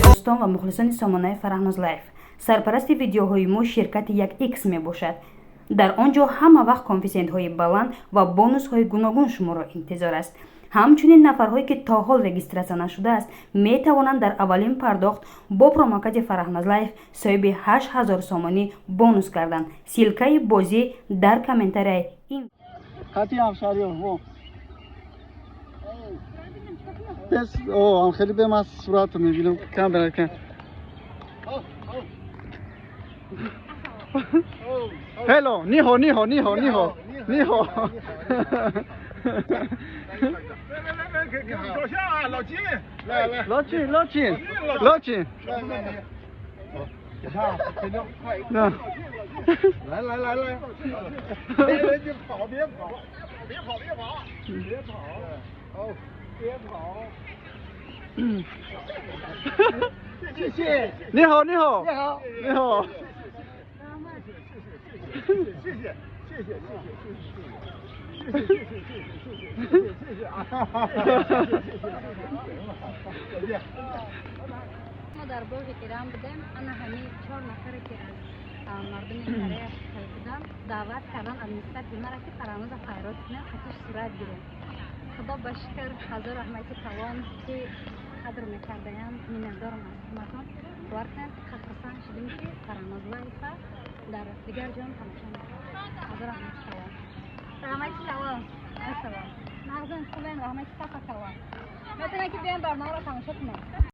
دوستان و مخلصان سامانه فرهناز لایف، سرپرست ویدیوهای ما شرکت یک ایکس می باشد. در آنجا همه وقت کانفیسنت های بلند و بونوس های گوناگون شما را انتظار است. همچنین نفرهایی که تا حال رجیستراسیون نشده است می توانند در اولین پرداخت با پروموکد فرهناز لایف صاحب 8000 سامانی بونوس کردند. سیلکه بازی در کامنتاری این بس خیلی به من صورت میبینم کم برکن. هلو نیهو نیهو نیهو نیهو نیهو لاچین لاچین لاچین来来来来，别跑别跑别跑别跑别跑哦别跑。谢谢。你好你好你好你好。谢谢谢谢谢谢谢谢谢谢谢谢谢谢谢谢谢谢啊！再见。ما در باغ کرم بودیم. انا همین 4 نفر که از مردم کرایه بودم دعوت کردن از نسبت به مرا که فرهناز خیرات کنه خطش صورت گیریم. خدا بشکر حضور رحمت توان که قدر میکردیم میندارم از حکومتان ورکن خفرسان شدیم که فرهناز لایف در دیگر جان تماشا میکنم. حضور رحمت توان رحمت توان مغزن خوبه رحمت توان میتونه که بیان برنامه را تماشا کنم.